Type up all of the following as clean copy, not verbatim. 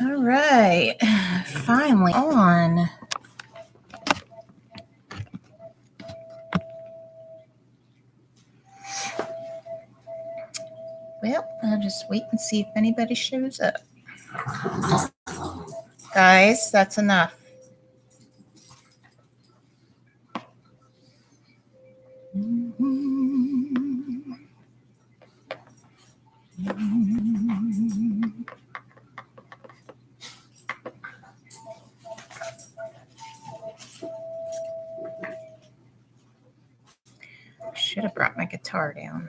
All right, finally on. Well, I'll just wait and see if anybody shows up. Guys, that's enough. Should have brought my guitar down.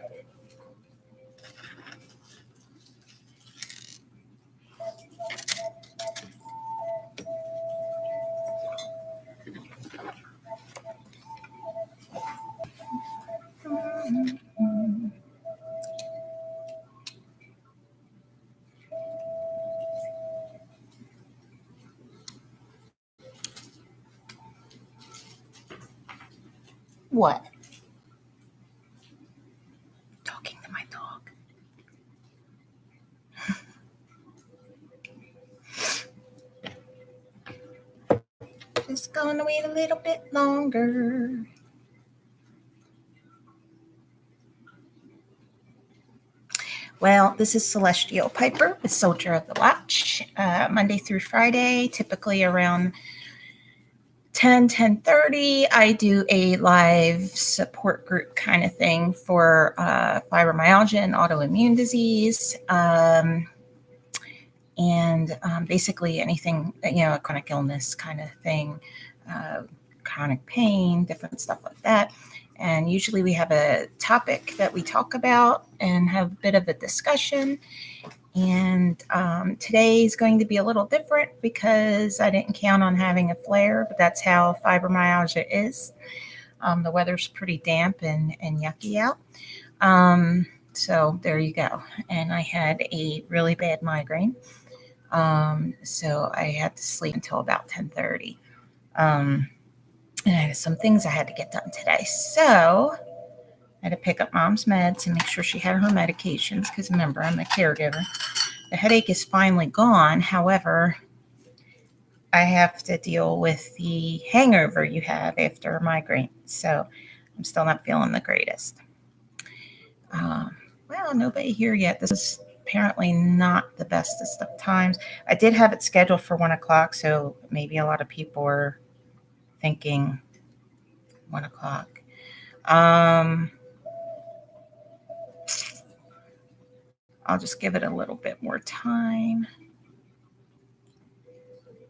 What? Talking to my dog. Just gonna wait a little bit longer. Well, this is Celestial Piper with Soldier of the Watch, Monday through Friday, typically around 10:30. I do a live support group kind of thing for fibromyalgia and autoimmune disease. And basically anything, a chronic illness kind of thing, chronic pain, different stuff like that. And usually we have a topic that we talk about and have a bit of a discussion. And today is going to be a little different because I didn't count on having a flare, but that's how fibromyalgia is. The weather's pretty damp and yucky out. So there you go. And I had a really bad migraine. So I had to sleep until about 10:30. And I had some things I had to get done today. So I had to pick up Mom's meds and make sure she had her medications because remember, I'm a caregiver. The headache is finally gone. However, I have to deal with the hangover you have after a migraine. So I'm still not feeling the greatest. Well, nobody here yet. This is apparently not the bestest of times. I did have it scheduled for 1 o'clock, so maybe a lot of people are thinking 1 o'clock. I'll just give it a little bit more time.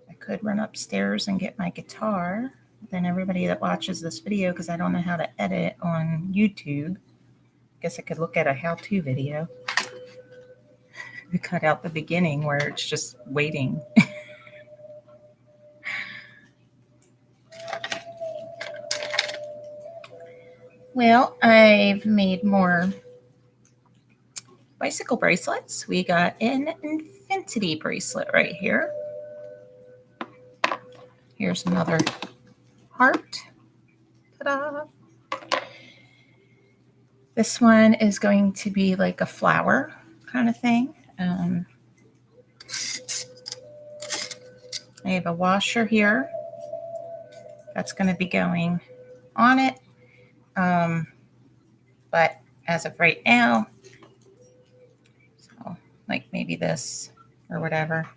I could run upstairs and get my guitar. Then everybody that watches this video, because I don't know how to edit on YouTube, I guess I could look at a how-to video. We cut out the beginning where it's just waiting. Well, I've made more bicycle bracelets. We got an infinity bracelet right here. Here's another heart. Ta-da! This one is going to be like a flower kind of thing. I have a washer here that's going to be going on it. But as of right now, so like maybe this or whatever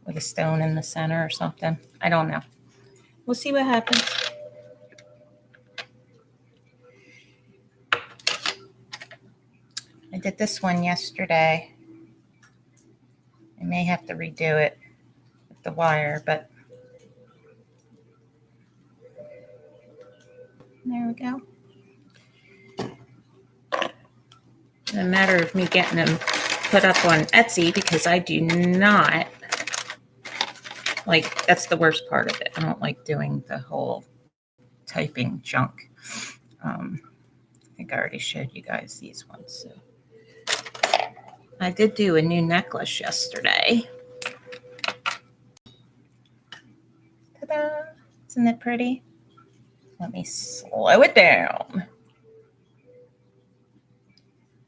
with a stone in the center or something. I don't know. We'll see what happens. I did this one yesterday. I may have to redo it with the wire, but there we go. It's a matter of me getting them put up on Etsy because I do not like, that's the worst part of it. I don't like doing the whole typing junk. I think I already showed you guys these ones. So I did do a new necklace yesterday. Ta-da! Isn't it pretty? Let me slow it down.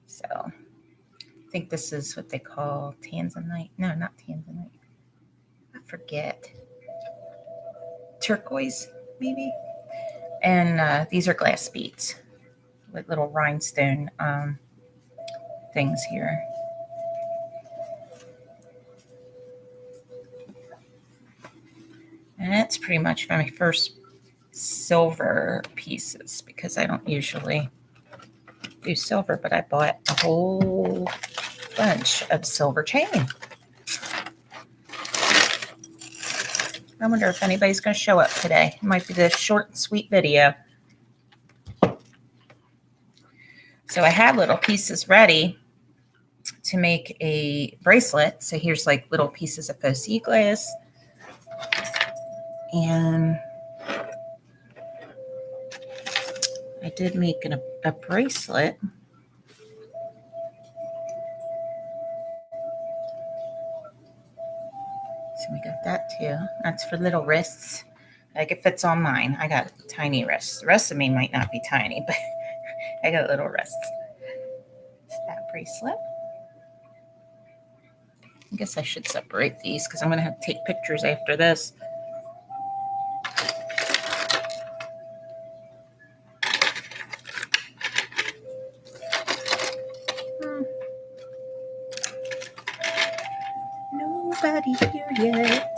So I think this is what they call tanzanite. No, not tanzanite. I forget. Turquoise, maybe. And these are glass beads with little rhinestone things here. And that's pretty much my first silver pieces, because I don't usually do silver, but I bought a whole bunch of silver chain. I wonder if anybody's going to show up today. It might be the short and sweet video. So I had little pieces ready to make a bracelet. So here's like little pieces of faux sea glass. And I did make a bracelet. So we got that too. That's for little wrists. Like it fits on mine. I got tiny wrists. The rest of me might not be tiny, but I got little wrists. It's that bracelet. I guess I should separate these because I'm going to have to take pictures after this. Nobody here yet.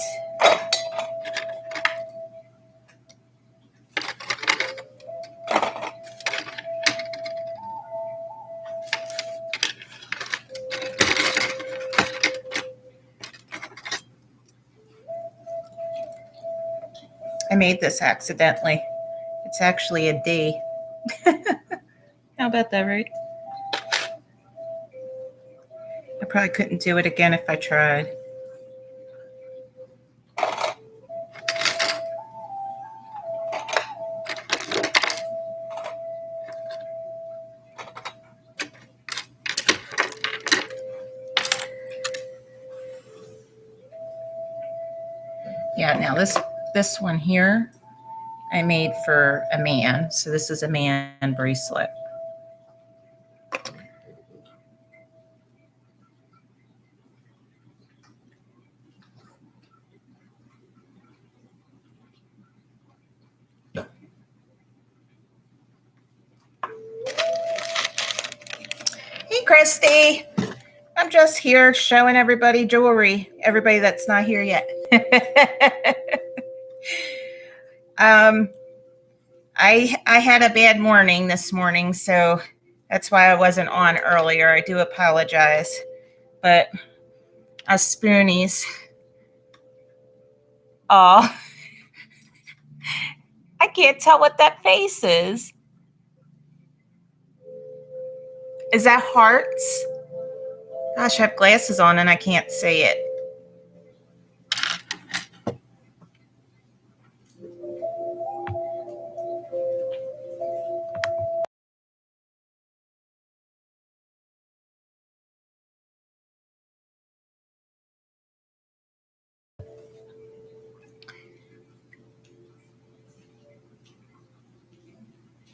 I made this accidentally. It's actually a D. How about that, right? I probably couldn't do it again if I tried. Yeah, now this one here I made for a man. So this is a man bracelet. Hey, Christy. I'm just here showing everybody jewelry. Everybody that's not here yet. I had a bad morning this morning, so that's why I wasn't on earlier. I do apologize. But us Spoonies. Oh, I can't tell what that face is. Is that hearts? Gosh, I have glasses on and I can't see it.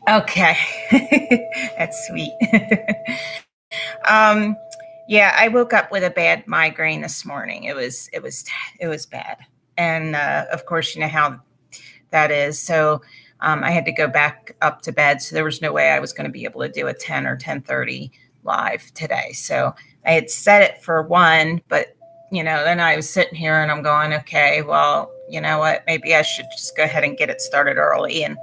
Okay. That's sweet. Yeah, I woke up with a bad migraine this morning. It was bad. And of course, you know how that is. So I had to go back up to bed. So there was no way I was going to be able to do a 10 or 10:30 live today. So I had set it for 1, but you know, then I was sitting here and I'm going, okay, well, you know what? Maybe I should just go ahead and get it started early, and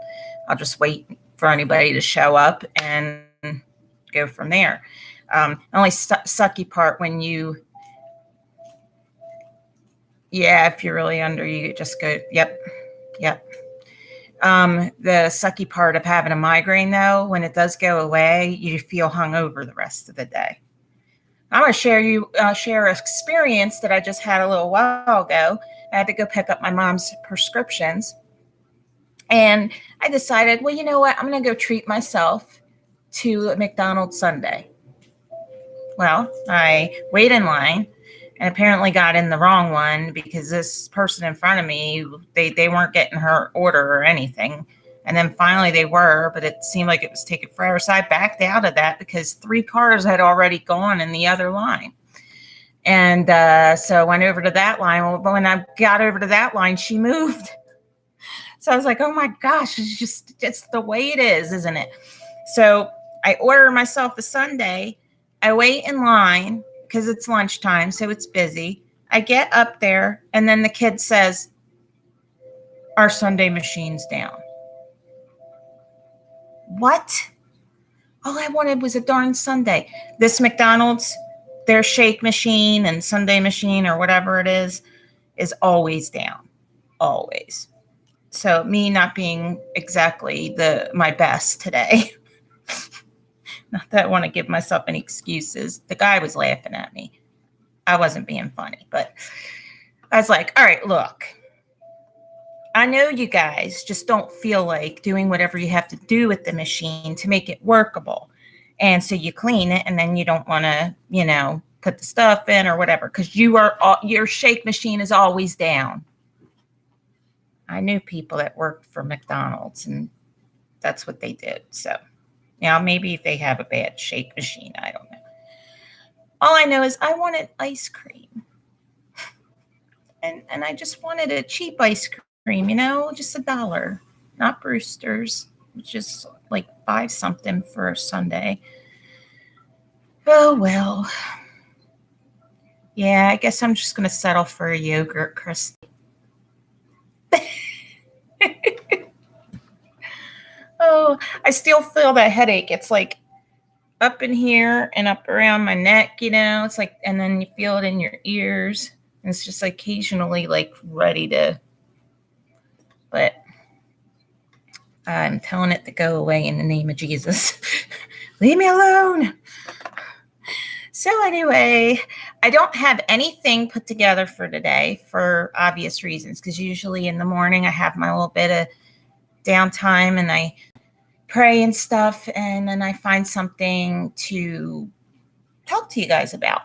I'll just wait for anybody to show up and go from there. Only sucky part when you, yeah, if you're really under, you just go, yep. The sucky part of having a migraine, though, when it does go away, you feel hungover the rest of the day. I'm going to share an experience that I just had a little while ago. I had to go pick up my mom's prescriptions. And I decided, well, you know what? I'm going to go treat myself to a McDonald's sundae. Well, I waited in line and apparently got in the wrong one because this person in front of me, they weren't getting her order or anything. And then finally they were, but it seemed like it was taking forever. So I backed out of that because 3 cars had already gone in the other line. And so I went over to that line. Well, when I got over to that line, she moved. So I was like, oh my gosh, it's the way it is, isn't it? So I order myself a sundae. I wait in line because it's lunchtime, so it's busy. I get up there, and then the kid says, our sundae machine's down. What? All I wanted was a darn sundae. This McDonald's, their shake machine and sundae machine or whatever it is always down. Always. So me not being exactly my best today. Not that I want to give myself any excuses. The guy was laughing at me. I wasn't being funny, but I was like, all right, look, I know you guys just don't feel like doing whatever you have to do with the machine to make it workable. And so you clean it and then you don't want to, put the stuff in or whatever, because your shake machine is always down. I knew people that worked for McDonald's and that's what they did. So now maybe if they have a bad shake machine, I don't know. All I know is I wanted ice cream. And I just wanted a cheap ice cream, just $1, not Brewster's, just like 5 something for a sundae. Oh, well. Yeah, I guess I'm just going to settle for a yogurt, Christy. Oh, I still feel that headache. It's like up in here and up around my neck, it's like, and then you feel it in your ears. And it's just occasionally like ready to, but I'm telling it to go away in the name of Jesus. Leave me alone. So anyway, I don't have anything put together for today for obvious reasons, because usually in the morning I have my little bit of downtime and I pray and stuff, and then I find something to talk to you guys about.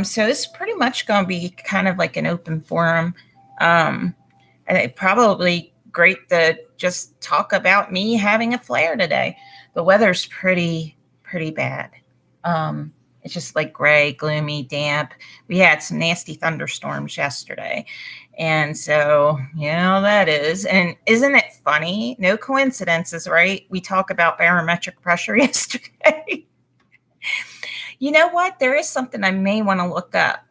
So it's pretty much going to be kind of like an open forum. And it probably great to just talk about me having a flare today. The weather's pretty bad. It's just like gray, gloomy, damp. We had some nasty thunderstorms yesterday. And so, that is. And isn't it funny? No coincidences, right? We talk about barometric pressure yesterday. You know what? There is something I may want to look up.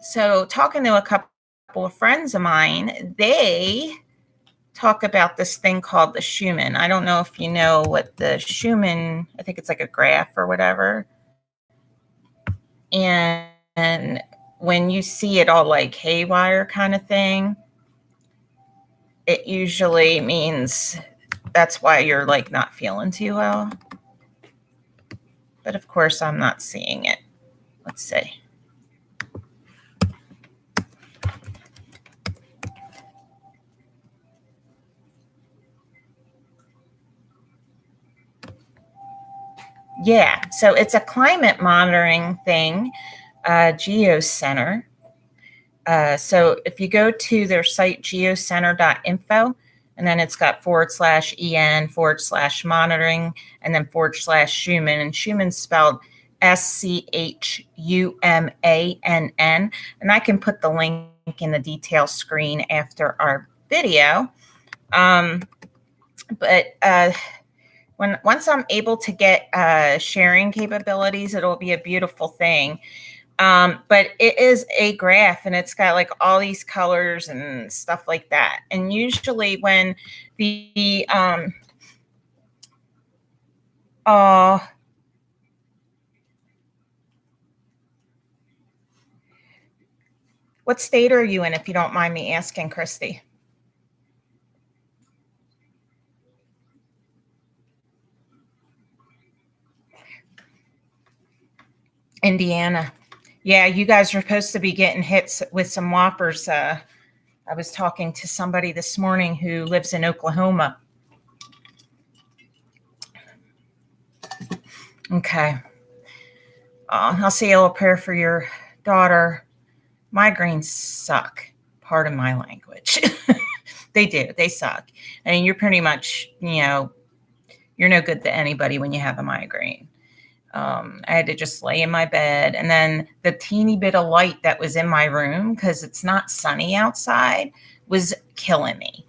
So talking to a couple of friends of mine, they talk about this thing called the Schumann. I don't know if you know what the Schumann, I think it's like a graph or whatever. And when you see it all like haywire kind of thing, it usually means that's why you're like not feeling too well. But of course, I'm not seeing it. Let's see. Yeah, so it's a climate monitoring thing, GeoCenter. So if you go to their site, geocenter.info, and then it's got /EN/monitoring, and then /Schumann, and Schumann's spelled SCHUMANN. And I can put the link in the details screen after our video. Once I'm able to get sharing capabilities, it'll be a beautiful thing. But it is a graph and it's got like all these colors and stuff like that. And usually when the what state are you in, if you don't mind me asking, Christy? Indiana. Yeah, you guys are supposed to be getting hit with some whoppers. I was talking to somebody this morning who lives in Oklahoma. Okay. I'll say a little prayer for your daughter. Migraines suck. Pardon my language. They do. They suck. I mean, you're pretty much, you're no good to anybody when you have a migraine. I had to just lay in my bed, and then the teeny bit of light that was in my room, because it's not sunny outside, was killing me.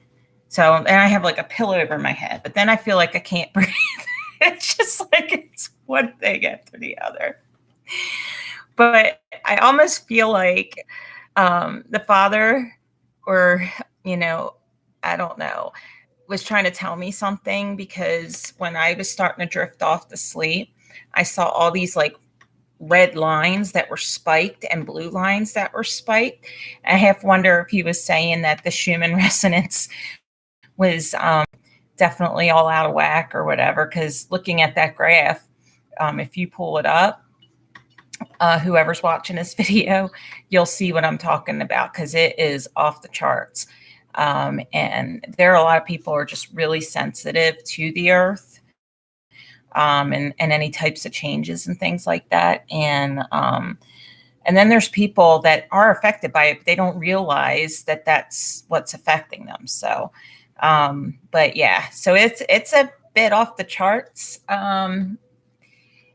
So, and I have like a pillow over my head, but then I feel like I can't breathe. It's just like it's one thing after the other. But I almost feel like the father, or, I don't know, was trying to tell me something, because when I was starting to drift off to sleep, I saw all these like red lines that were spiked and blue lines that were spiked. I half wonder if he was saying that the Schumann resonance was definitely all out of whack or whatever, because looking at that graph, if you pull it up, whoever's watching this video, you'll see what I'm talking about, because it is off the charts. And there are a lot of people who are just really sensitive to the earth, and any types of changes and things like that. And then there's people that are affected by it, but they don't realize that that's what's affecting them. So, but yeah, so it's a bit off the charts.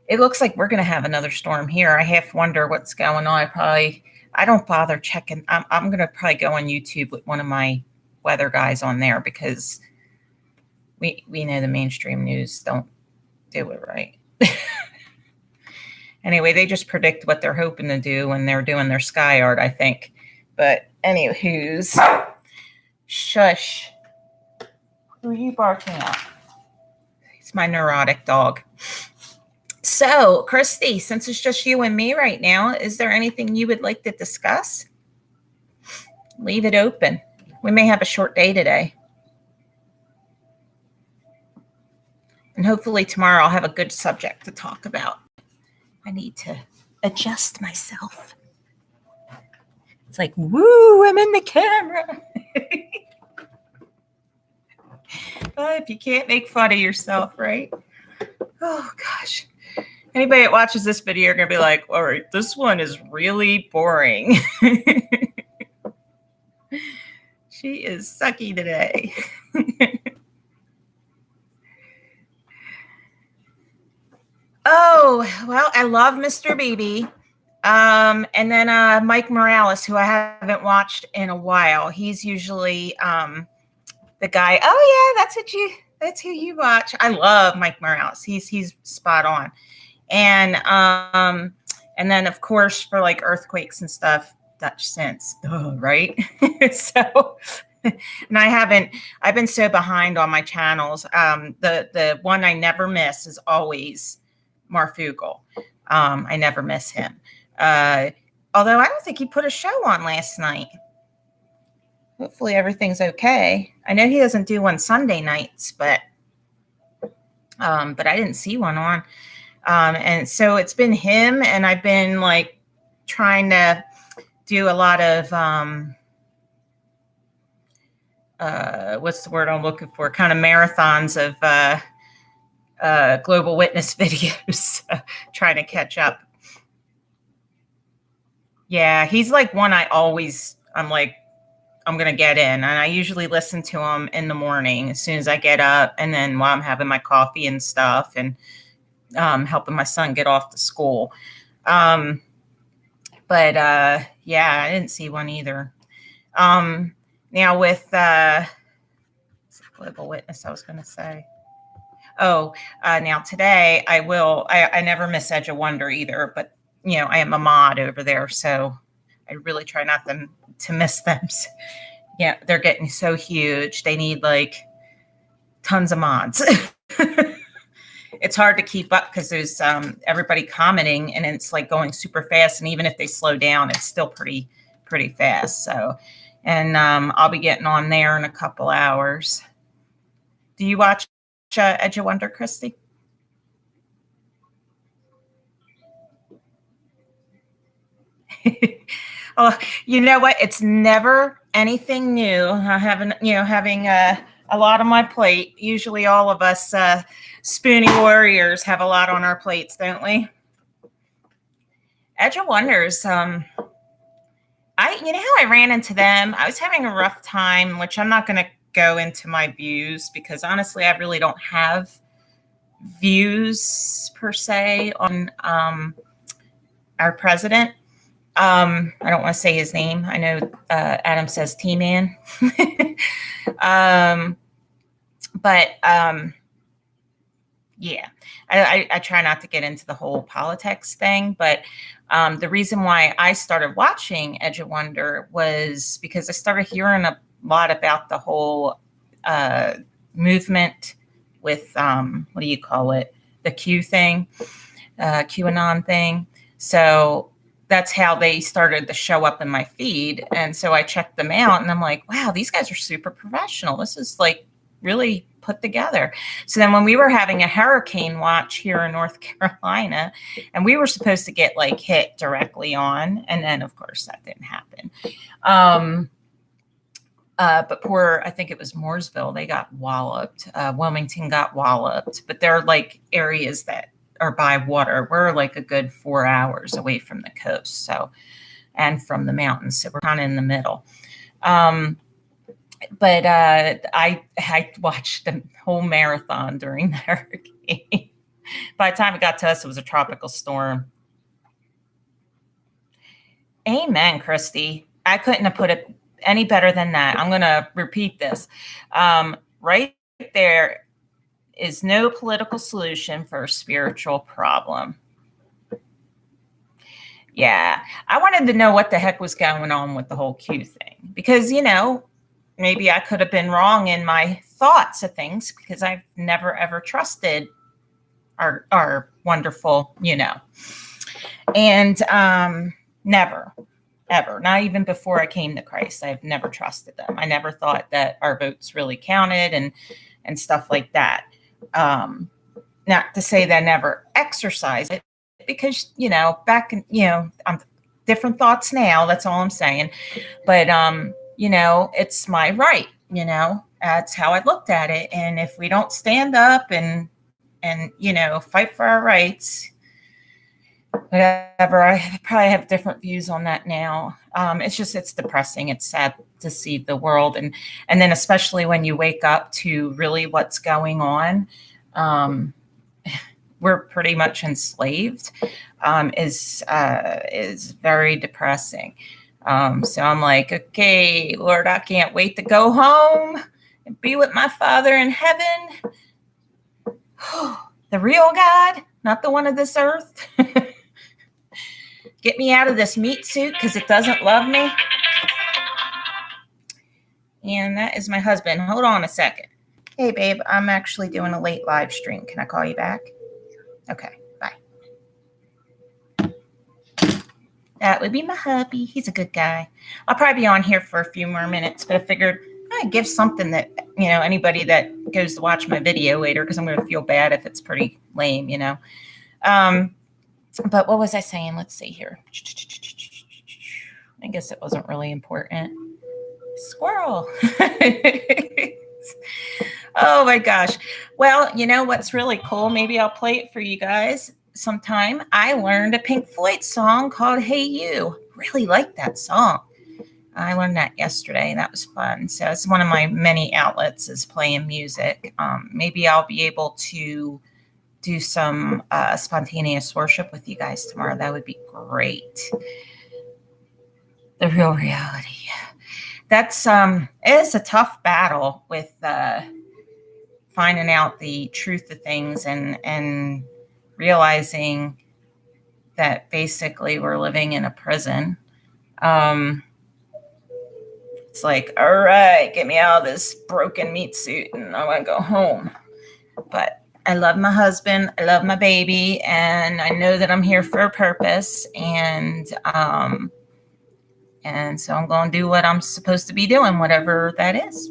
It looks like we're going to have another storm here. I half wonder what's going on. I don't bother checking. I'm going to probably go on YouTube with one of my weather guys on there, because we know the mainstream news don't do it right. Anyway, they just predict what they're hoping to do when they're doing their sky art, I think. But anywho's, shush. Who are you barking at? It's my neurotic dog. So, Christy, since it's just you and me right now, is there anything you would like to discuss? Leave it open. We may have a short day today. And hopefully tomorrow I'll have a good subject to talk about. I need to adjust myself. It's like, woo, I'm in the camera. If you can't make fun of yourself, right? Oh, gosh. Anybody that watches this video are going to be like, all right, this one is really boring. She is sucky today. Oh, well, I love Mr. Beebe. And then Mike Morales, who I haven't watched in a while. He's usually the guy. Oh yeah, that's who you watch. I love Mike Morales. He's spot on. And then of course for like earthquakes and stuff, Dutch Sense, right? So, and I've been so behind on my channels. The one I never miss is always Marfugel. I never miss him. Although I don't think he put a show on last night. Hopefully everything's okay. I know he doesn't do on Sunday nights, but I didn't see one on. And so it's been him, and I've been like trying to do a lot of what's the word I'm looking for? Kind of marathons of Global Witness videos, trying to catch up. Yeah, he's like one I'm like, I'm going to get in. And I usually listen to him in the morning as soon as I get up, and then while I'm having my coffee and stuff, and helping my son get off to school. Yeah, I didn't see one either. Now with Global Witness, I was going to say. Oh, now today I never miss Edge of Wonder either, but I am a mod over there, so I really try not to miss them. So, yeah, they're getting so huge. They need like tons of mods. It's hard to keep up because there's everybody commenting, and it's like going super fast. And even if they slow down, it's still pretty fast. So, and I'll be getting on there in a couple hours. Do you watch Edge of Wonder, Christy? Oh, you know what? It's never anything new. I haven't, having a lot on my plate. Usually all of us Spoonie warriors have a lot on our plates, don't we? Edge of Wonders. You know how I ran into them? I was having a rough time, which I'm not going to go into my views because honestly, I really don't have views per se on our president. I don't want to say his name. I know Adam says T-Man. But yeah, I try not to get into the whole politics thing. But the reason why I started watching Edge of Wonder was because I started hearing a lot about the whole movement with, what do you call it? The Q thing, QAnon thing. So that's how they started to show up in my feed. And so I checked them out and I'm like, wow, these guys are super professional. This is like really put together. So then when we were having a hurricane watch here in North Carolina, and we were supposed to get like hit directly on, and then of course that didn't happen. But poor, I think it was Mooresville, they got walloped. Wilmington got walloped, but they're like areas that are by water. We're like a good 4 hours away from the coast, so, and from the mountains, so we're kind of in the middle. But I watched the whole marathon during the hurricane. By the time it got to us, it was a tropical storm. Amen, Christy. I couldn't have put it any better than that. I'm going to repeat this. Right there is no political solution for a spiritual problem. Yeah, I wanted to know what the heck was going on with the whole Q thing, because, you know, maybe I could have been wrong in my thoughts of things because I've never, ever trusted our wonderful, you know, and never, ever, not even before I came to Christ, I've never trusted them. I never thought that our votes really counted and stuff like that. Not to say that I never exercised it, because, you know, back in, you know, I'm different thoughts now. That's all I'm saying. But, you know, it's my right, you know, that's how I looked at it. And if we don't stand up and, you know, fight for our rights, whatever, I probably have different views on that now. It's depressing. It's sad to see the world. And then especially when you wake up to really what's going on, we're pretty much enslaved, is very depressing. So I'm like, okay, Lord, I can't wait to go home and be with my Father in heaven. The real God, not the one of this earth. Get me out of this meat suit because it doesn't love me. And that is my husband. Hold on a second. Hey, babe, I'm actually doing a late live stream. Can I call you back? Okay, bye. That would be my hubby. He's a good guy. I'll probably be on here for a few more minutes, but I figured I'd give something that, you know, anybody that goes to watch my video later, because I'm going to feel bad if it's pretty lame, you know. But what was I saying? Let's see here. I guess it wasn't really important. Squirrel. Oh my gosh. Well, you know what's really cool? Maybe I'll play it for you guys sometime. I learned a Pink Floyd song called Hey You. Really like that song. I learned that yesterday. That was fun. So it's one of my many outlets is playing music. Maybe I'll be able to do some spontaneous worship with you guys tomorrow. That would be great. The real reality. That's it is a tough battle with finding out the truth of things and realizing that basically we're living in a prison. It's like, all right, get me out of this broken meat suit and I want to go home. But I love my husband. I love my baby. And I know that I'm here for a purpose. And so I'm going to do what I'm supposed to be doing, whatever that is.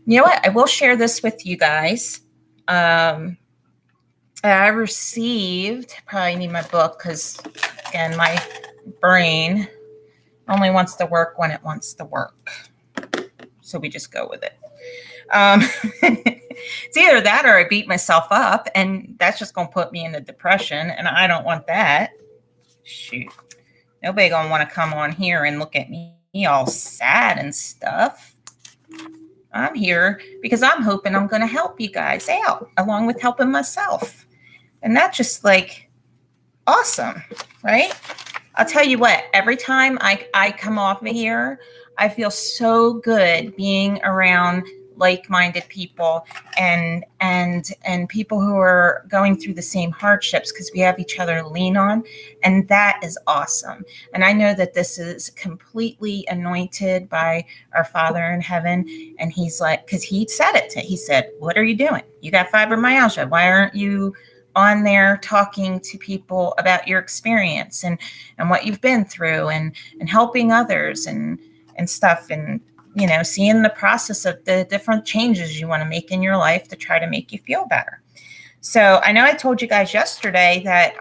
You know what? I will share this with you guys. I received, probably need my book because, again, my brain only wants to work when it wants to work. So we just go with it. It's either that or I beat myself up, and that's just going to put me in a depression, and I don't want that. Shoot. Nobody going to want to come on here and look at me all sad and stuff. I'm here because I'm hoping I'm going to help you guys out along with helping myself. And that's just like awesome, right? I'll tell you what, every time I come off of here, I feel so good being around like-minded people and people who are going through the same hardships, because we have each other to lean on, and that is awesome. And I know that this is completely anointed by our Father in heaven, and he's like, because he said it, he said, what are you doing? You got fibromyalgia. Why aren't you on there talking to people about your experience and what you've been through and helping others and stuff, and seeing the process of the different changes you want to make in your life to try to make you feel better. So I know I told you guys yesterday that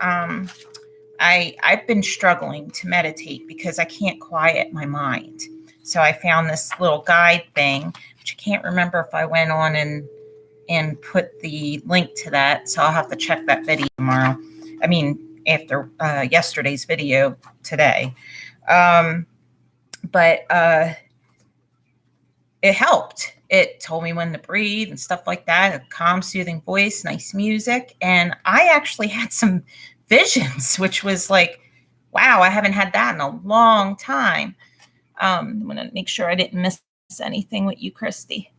I've been struggling to meditate because I can't quiet my mind. So I found this little guide thing, which I can't remember if I went on and put the link to that. So I'll have to check that video tomorrow. I mean, after yesterday's video today. But it helped. It told me when to breathe and stuff like that. A calm, soothing voice, nice music. And I actually had some visions, which was like, wow, I haven't had that in a long time. I'm going to make sure I didn't miss anything with you, Christy.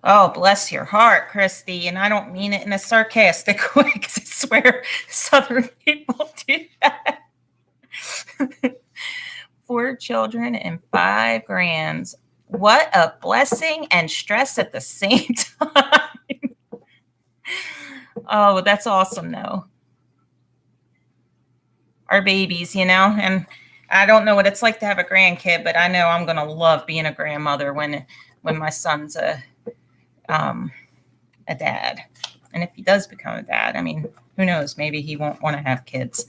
Oh, bless your heart, Christy. And I don't mean it in a sarcastic way, because I swear Southern people do that. 4 children and 5 grands. What a blessing and stress at the same time. Oh, that's awesome, though. Our babies, and I don't know what it's like to have a grandkid, but I know I'm going to love being a grandmother when my son's a dad. And if he does become a dad, I mean, who knows? Maybe he won't want to have kids.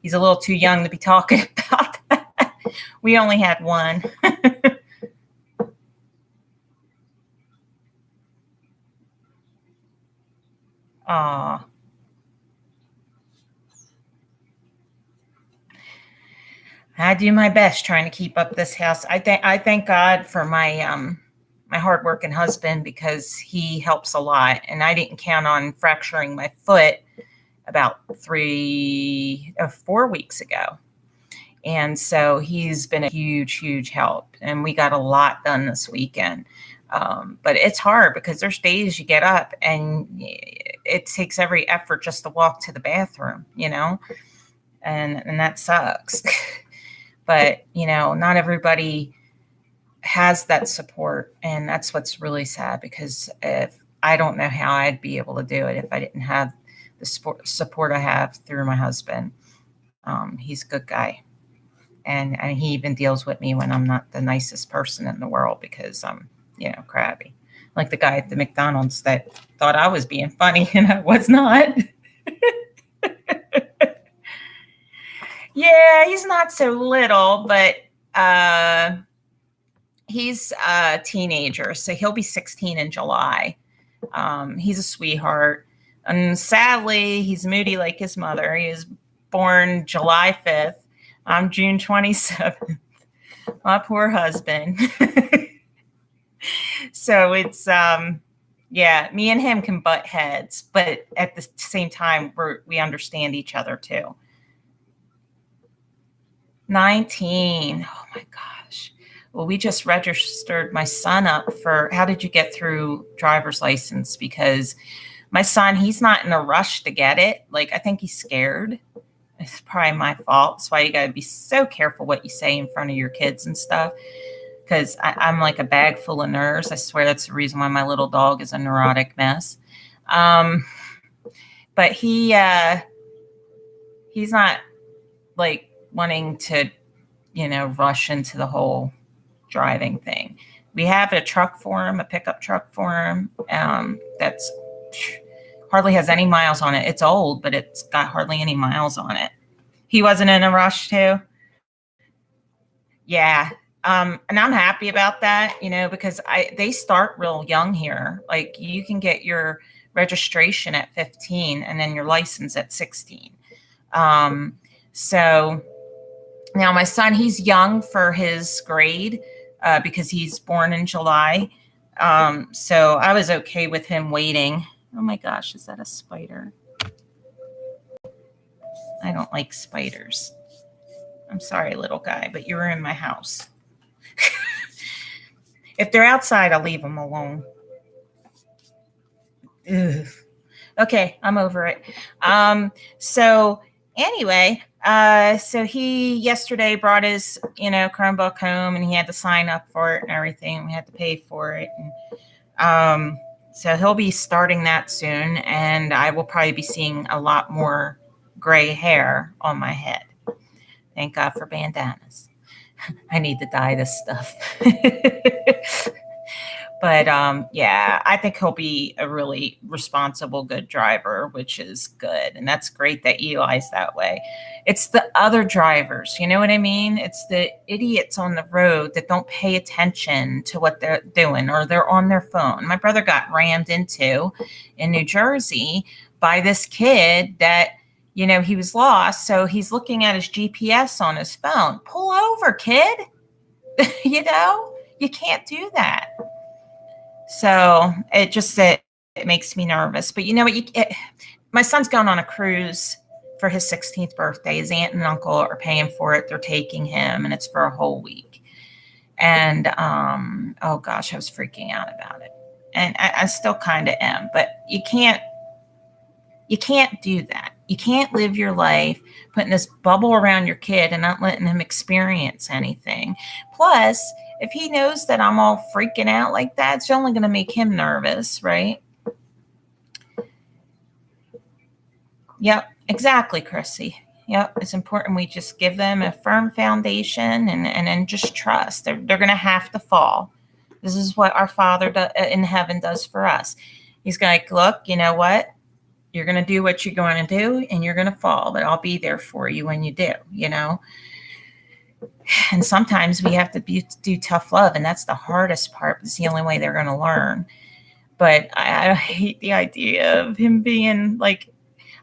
He's a little too young to be talking about that. We only had one. Aw. I do my best trying to keep up this house. I thank God for my my hardworking husband, because he helps a lot. And I didn't count on fracturing my foot about 3 or 4 weeks ago. And so he's been a huge, huge help. And we got a lot done this weekend. But it's hard because there's days you get up and it takes every effort just to walk to the bathroom, and that sucks. But, not everybody has that support. And that's what's really sad, because if I don't know how I'd be able to do it if I didn't have the support I have through my husband. He's a good guy. And he even deals with me when I'm not the nicest person in the world, because I'm, crabby. Like the guy at the McDonald's that thought I was being funny and I was not. Yeah, he's not so little, but he's a teenager. So he'll be 16 in July. He's a sweetheart. And sadly, he's moody like his mother. He was born July 5th. I'm June 27th. My poor husband. So it's, me and him can butt heads, but at the same time, we understand each other too. 19. Oh my gosh. Well, we just registered my son up for, how did you get through driver's license? Because my son, he's not in a rush to get it. Like, I think he's scared. It's probably my fault. That's why you got to be so careful what you say in front of your kids and stuff. Because I'm like a bag full of nerves. I swear that's the reason why my little dog is a neurotic mess. But he's not like wanting to, rush into the whole driving thing. We have a truck for him, a pickup truck for him. That's hardly has any miles on it. It's old, but it's got hardly any miles on it. He wasn't in a rush too. Yeah. And I'm happy about that, because they start real young here. Like, you can get your registration at 15 and then your license at 16. So Now, my son, he's young for his grade because he's born in July. So I was okay with him waiting. Oh my gosh, is that a spider? I don't like spiders. I'm sorry, little guy, but you're in my house. If they're outside, I'll leave them alone. Ugh. Okay, I'm over it. So anyway, so he yesterday brought his, Chromebook home, and he had to sign up for it and everything. We had to pay for it. And so he'll be starting that soon, and I will probably be seeing a lot more gray hair on my head. Thank God for bandanas. I need to dye this stuff. But yeah, I think he'll be a really responsible, good driver, which is good. And that's great that Eli's that way. It's the other drivers, you know what I mean? It's the idiots on the road that don't pay attention to what they're doing, or they're on their phone. My brother got rammed into in New Jersey by this kid that, he was lost. So he's looking at his GPS on his phone. Pull over, kid. You can't do that. So it makes me nervous. But you know what? My son's going on a cruise for his 16th birthday. His aunt and uncle are paying for it. They're taking him, and it's for a whole week. And oh gosh, I was freaking out about it, and I still kind of am. But you can't do that. You can't live your life putting this bubble around your kid and not letting him experience anything. Plus, if he knows that I'm all freaking out like that, it's only going to make him nervous, right? Yep, exactly, Chrissy. Yep, it's important we just give them a firm foundation and then just trust. They're going to have to fall. This is what our Father in heaven does for us. He's like, look, you know what? You're going to do what you're going to do, and you're going to fall, but I'll be there for you when you do, And sometimes we have to do tough love, and that's the hardest part. It's the only way they're going to learn. But I hate the idea of him being like,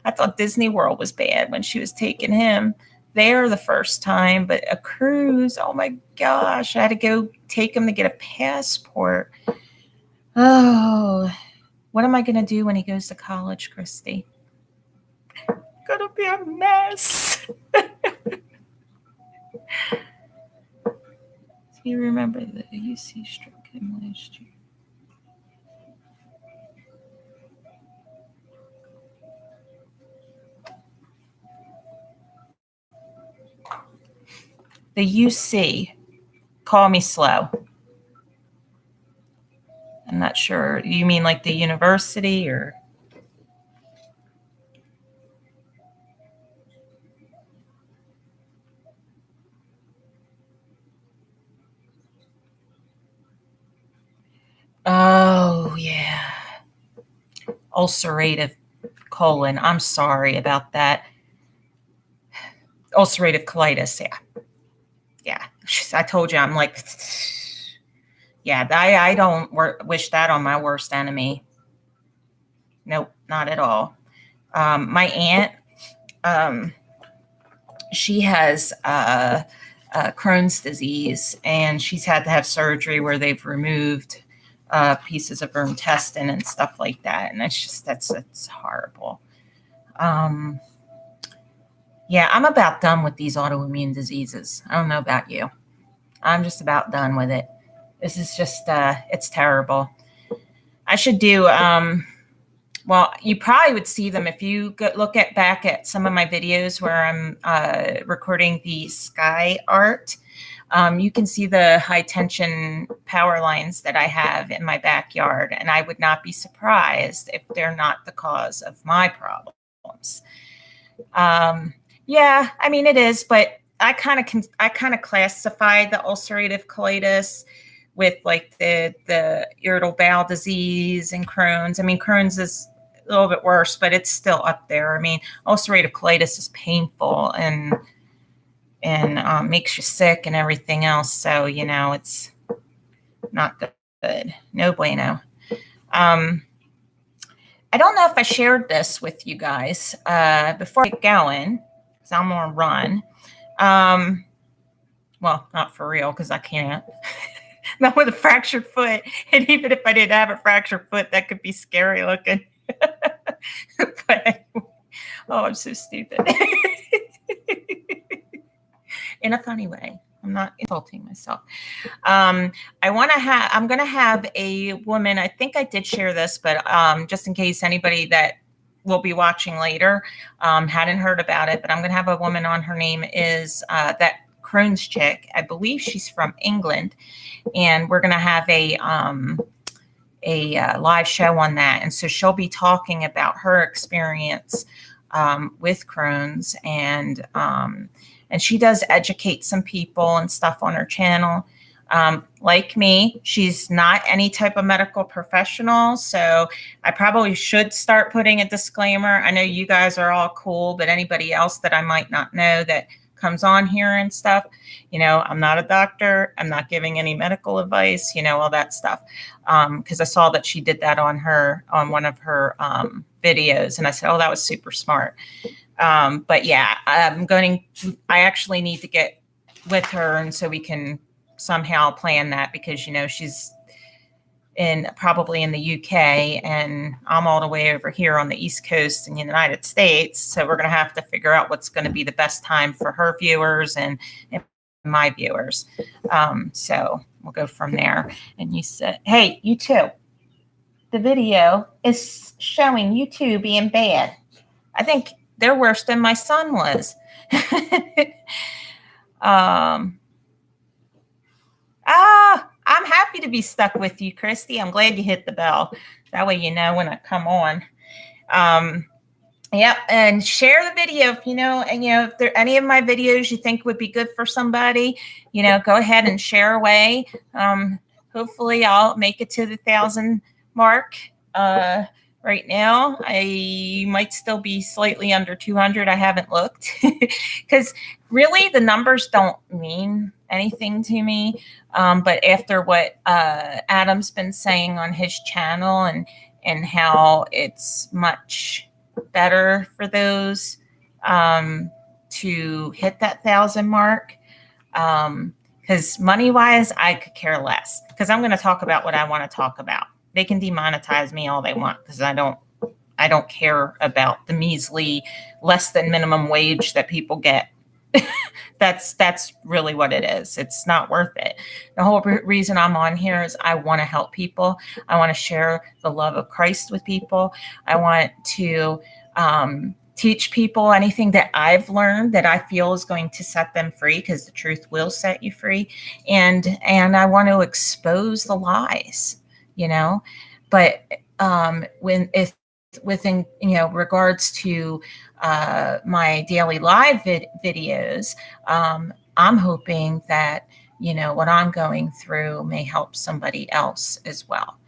I thought Disney World was bad when she was taking him there the first time, but a cruise, oh my gosh, I had to go take him to get a passport. Oh, what am I going to do when he goes to college, Christy? Gonna be a mess. Do you remember the UC struck him last year? The UC, call me slow. I'm not sure. You mean like the university or? Oh, yeah. Ulcerative colon. I'm sorry about that. Ulcerative colitis. Yeah. Yeah. I told you, I'm like, yeah, I don't wish that on my worst enemy. Nope, not at all. My aunt, she has Crohn's disease, and she's had to have surgery where they've removed pieces of her intestine and stuff like that. And that's horrible. Yeah, I'm about done with these autoimmune diseases. I don't know about you. I'm just about done with it. This is just, it's terrible. I should do, well, you probably would see them if you look back at some of my videos where I'm recording the sky art. You can see the high tension power lines that I have in my backyard, and I would not be surprised if they're not the cause of my problems. Yeah, I mean it is, but I kind of classify the ulcerative colitis with like the irritable bowel disease and Crohn's. I mean, Crohn's is a little bit worse, but it's still up there. I mean, ulcerative colitis is painful and makes you sick and everything else. So, it's not good. No bueno. I don't know if I shared this with you guys before I get going, because I'm on a run. Well, not for real, because I can't. Not with a fractured foot. And even if I didn't have a fractured foot, that could be scary looking. But, oh, I'm so stupid. In a funny way. I'm not insulting myself. I'm going to have a woman. I think I did share this, but just in case anybody that will be watching later hadn't heard about it, but I'm going to have a woman on. Her name is that Crohn's chick. I believe she's from England, and we're going to have a live show on that. And so she'll be talking about her experience with Crohn's, and she does educate some people and stuff on her channel. Like me, she's not any type of medical professional, so I probably should start putting a disclaimer. I know you guys are all cool, but anybody else that I might not know that comes on here and stuff, I'm not a doctor. I'm not giving any medical advice, all that stuff. Because I saw that she did that on one of her videos, and I said, oh, that was super smart. But yeah, I actually need to get with her, and so we can somehow plan that, because she's probably in the UK, and I'm all the way over here on the East Coast in the United States. So we're going to have to figure out what's going to be the best time for her viewers and my viewers. So we'll go from there. And you said, hey, you too. The video is showing you two being bad. I think they're worse than my son was. I'm happy to be stuck with you, Christy. I'm glad you hit the bell. That way you know when I come on. Yep, and share the video if if there any of my videos you think would be good for somebody, go ahead and share away. Hopefully I'll make it to the 1,000 mark. Right now, I might still be slightly under 200. I haven't looked, because really the numbers don't mean anything to me. But after what Adam's been saying on his channel, and how it's much better for those to hit that 1,000 mark, because money-wise, I could care less, because I'm going to talk about what I want to talk about. They can demonetize me all they want, because I don't care about the measly less than minimum wage that people get. That's really what it is. It's not worth it. The whole reason I'm on here is I want to help people. I want to share the love of Christ with people. I want to teach people anything that I've learned that I feel is going to set them free, because the truth will set you free. And I want to expose the lies. But within regards to my daily live videos, I'm hoping that what I'm going through may help somebody else as well,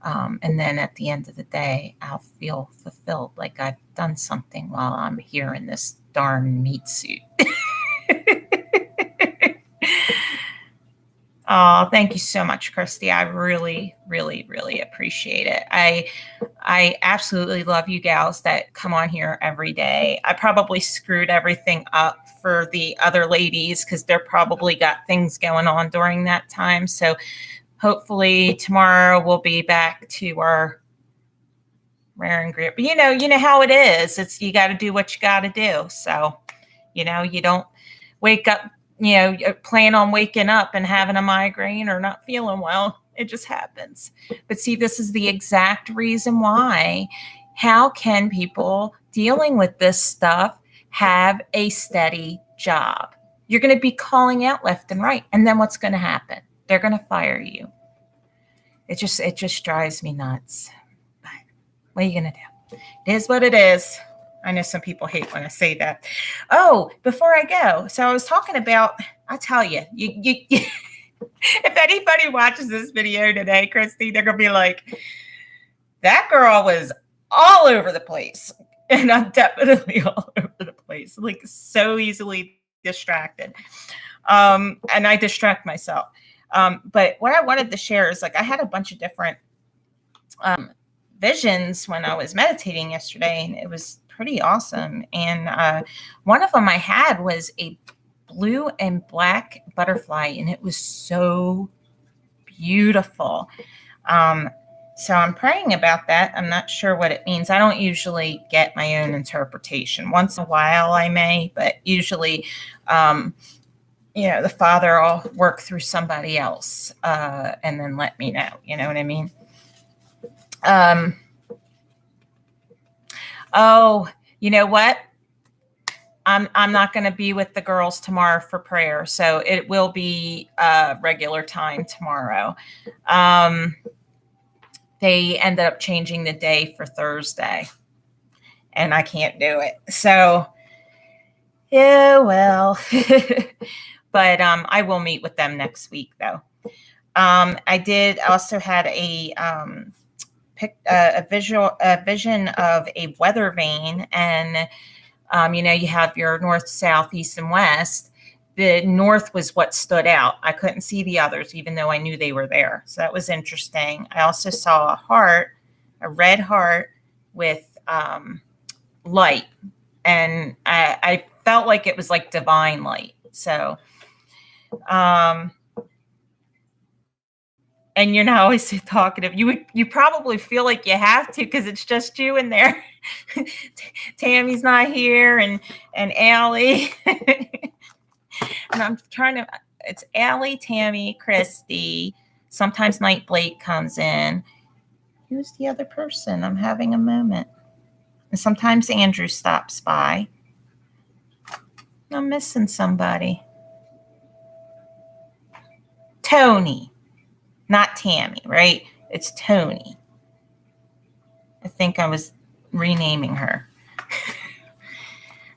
and then at the end of the day, I'll feel fulfilled, like I've done something while I'm here in this darn meat suit. Oh, thank you so much, Christy. I really, really, really appreciate it. I absolutely love you gals that come on here every day. I probably screwed everything up for the other ladies, because they're probably got things going on during that time. So hopefully tomorrow we'll be back to our rare and great. But you know how it is. It's, you got to do what you got to do. So, you don't wake up, plan on waking up and having a migraine or not feeling well. It just happens. But see, this is the exact reason why. How can people dealing with this stuff have a steady job? You're going to be calling out left and right. And then what's going to happen? They're going to fire you. It just drives me nuts. But what are you going to do? It is what it is. I know some people hate when I say that. Oh, before I go, so I was talking about, I tell you, if anybody watches this video today, Christy, they're going to be like, that girl was all over the place. And I'm definitely all over the place, like so easily distracted. And I distract myself. But what I wanted to share is, like, I had a bunch of different visions when I was meditating yesterday, and it was pretty awesome. And one of them I had was a blue and black butterfly, and it was so beautiful. So I'm praying about that. I'm not sure what it means. I don't usually get my own interpretation. Once in a while I may, but usually, the Father will work through somebody else and then let me know. You know what I mean? Oh, you know what? I'm not going to be with the girls tomorrow for prayer, so it will be regular time tomorrow. They ended up changing the day for Thursday, and I can't do it. So, yeah, well, but I will meet with them next week, though. I did also had a vision of a weather vane, and you have your north, south, east, and west. The north was what stood out. I couldn't see the others, even though I knew they were there. So that was interesting. I also saw a heart, a red heart with light. And I felt like it was like divine light. So, and you're not always so talkative. You probably feel like you have to because it's just you in there. Tammy's not here, and Allie. And I'm trying to, it's Allie, Tammy, Christy. Sometimes Night Blake comes in. Who's the other person? I'm having a moment. And sometimes Andrew stops by. I'm missing somebody. Tony, not Tammy, right? It's Tony. I think I was renaming her.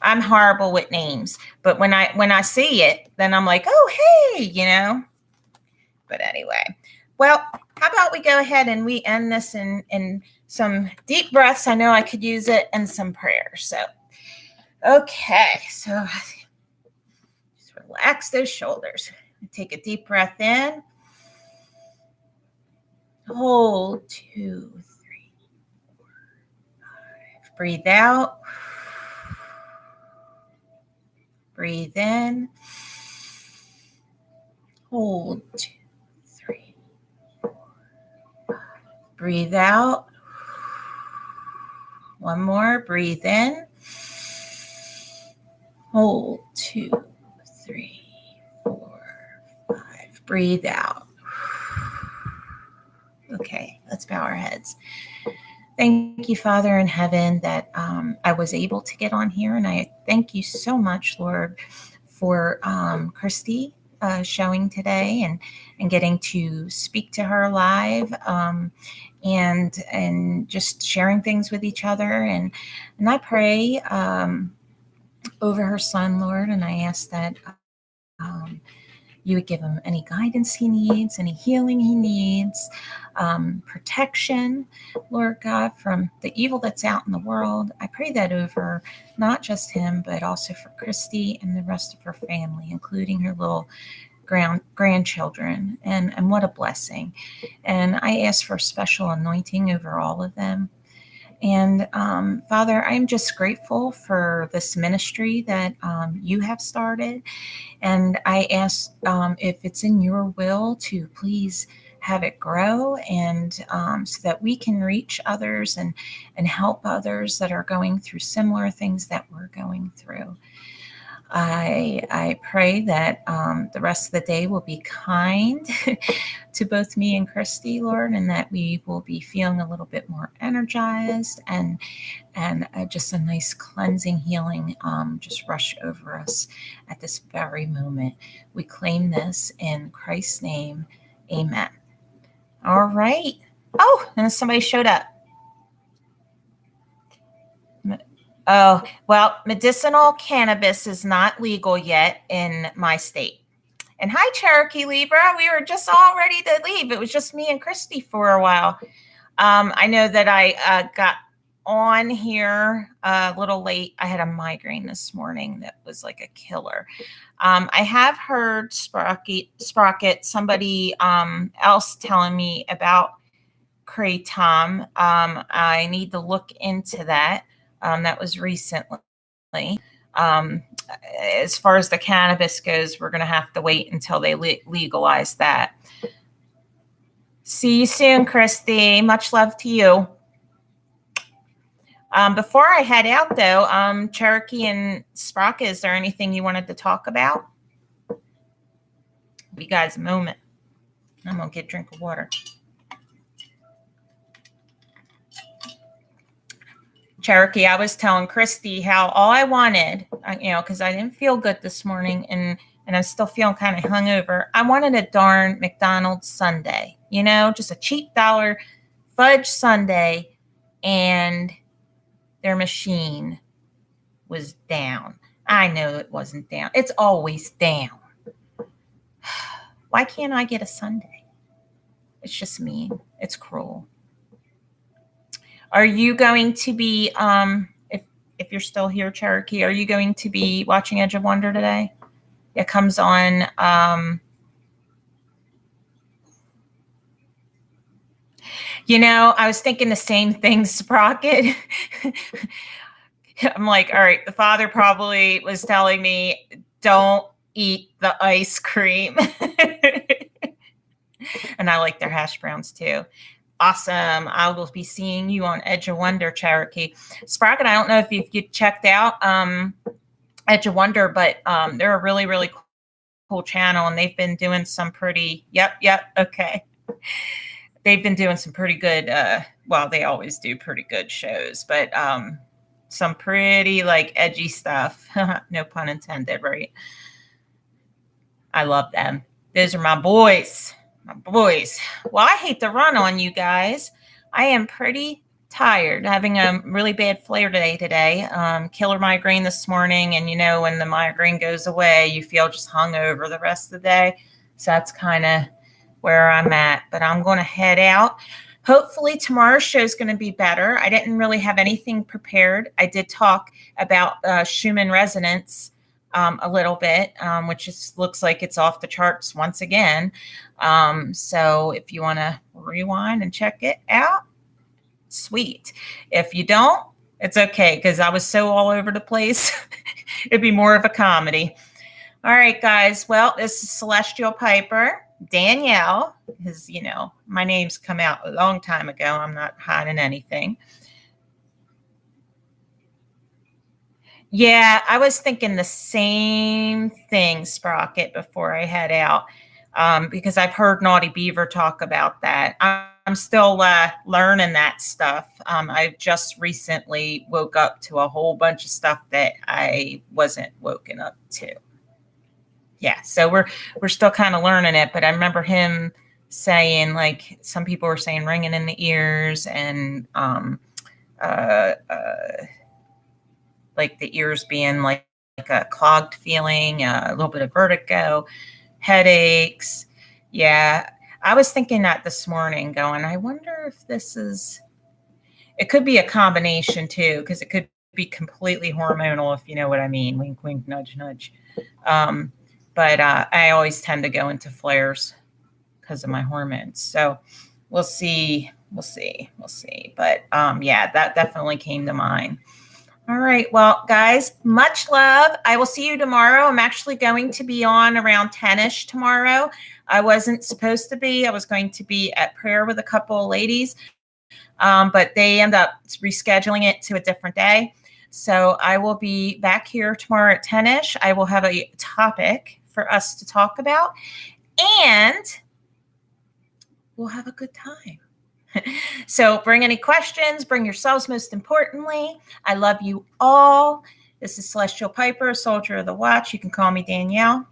I'm horrible with names, but when I see it, then I'm like, oh, hey, But anyway, well, how about we go ahead and we end this in some deep breaths. I know I could use it, and some prayers. So, okay, so just relax those shoulders. Take a deep breath in. Hold 2, 3, 4, 5. Breathe out. Breathe in. Hold 2, 3, 4, 5. Breathe out. One more. Breathe in. Hold 2, 3, 4, 5. Breathe out. Okay, let's bow our heads. Thank you, Father in heaven, that I was able to get on here. And I thank you so much, Lord, for Christy showing today and getting to speak to her live and just sharing things with each other. And I pray over her son, Lord, and I ask that you would give him any guidance he needs, any healing he needs, protection, Lord God, from the evil that's out in the world. I pray that over not just him, but also for Christy and the rest of her family, including her little grandchildren. And what a blessing. And I ask for a special anointing over all of them. And Father, I'm just grateful for this ministry that you have started. And I ask if it's in your will to please have it grow, and so that we can reach others and help others that are going through similar things that we're going through. I pray that the rest of the day will be kind to both me and Christy, Lord, and that we will be feeling a little bit more energized and just a nice cleansing healing just rush over us at this very moment. We claim this in Christ's name. Amen. All right. Oh, and somebody showed up. Oh, well, medicinal cannabis is not legal yet in my state. And hi, Cherokee Libra. We were just all ready to leave. It was just me and Christy for a while. I know that I got on here a little late. I had a migraine this morning that was like a killer. I have heard Sprocket, somebody else telling me about Kratom. I need to look into that. That was recently. as far as the cannabis goes, we're going to have to wait until they legalize that. See you soon, Christy. Much love to you. Before I head out, though, Cherokee and Sprocket, is there anything you wanted to talk about? Give you guys a moment. I'm going to get a drink of water. Cherokee, I was telling Christy how all I wanted, because I didn't feel good this morning and I'm still feeling kind of hungover. I wanted a darn McDonald's sundae, just a cheap dollar fudge sundae, and their machine was down. I know it wasn't down. It's always down. Why can't I get a sundae? It's just mean. It's cruel. Are you going to be, if you're still here, Cherokee, are you going to be watching Edge of Wonder today? It comes on, I was thinking the same thing, Sprocket. I'm like, all right, the father probably was telling me, don't eat the ice cream. And I like their hash browns too. Awesome. I will be seeing you on Edge of Wonder, Cherokee. Sprocket, I don't know if you checked out Edge of Wonder, but they're a really, really cool channel, and they've been doing some pretty, okay. They've been doing some pretty good, they always do pretty good shows, but some pretty edgy stuff. No pun intended, right? I love them. Those are my boys. My boys. Well, I hate to run on you guys. I am pretty tired, having a really bad flare today. Killer migraine this morning. And when the migraine goes away, you feel just hungover the rest of the day. So that's kind of where I'm at. But I'm going to head out. Hopefully tomorrow's show is going to be better. I didn't really have anything prepared. I did talk about Schumann resonance a little bit, which looks like it's off the charts once again. So if you want to rewind and check it out, sweet. If you don't, it's okay, because I was so all over the place. It'd be more of a comedy. All right, guys. Well, this is Celestial Piper. Danielle, because, my name's come out a long time ago. I'm not hiding anything. Yeah, I was thinking the same thing, Sprocket, before I head out, because I've heard Naughty Beaver talk about that. I'm still learning that stuff. I just recently woke up to a whole bunch of stuff that I wasn't woken up to. Yeah, so we're still kind of learning it, but I remember him saying, some people were saying ringing in the ears, and the ears being like a clogged feeling, a little bit of vertigo, headaches. Yeah, I was thinking that this morning, going, I wonder if it could be a combination too, because it could be completely hormonal, if you know what I mean. Wink, wink, nudge, nudge. But I always tend to go into flares because of my hormones. So we'll see. But that definitely came to mind. All right. Well, guys, much love. I will see you tomorrow. I'm actually going to be on around 10-ish tomorrow. I wasn't supposed to be. I was going to be at prayer with a couple of ladies, but they end up rescheduling it to a different day. So I will be back here tomorrow at 10-ish. I will have a topic for us to talk about, and we'll have a good time. So bring any questions, bring yourselves most importantly. I love you all. This is Celestial Piper, Soldier of the Watch. You can call me Danielle.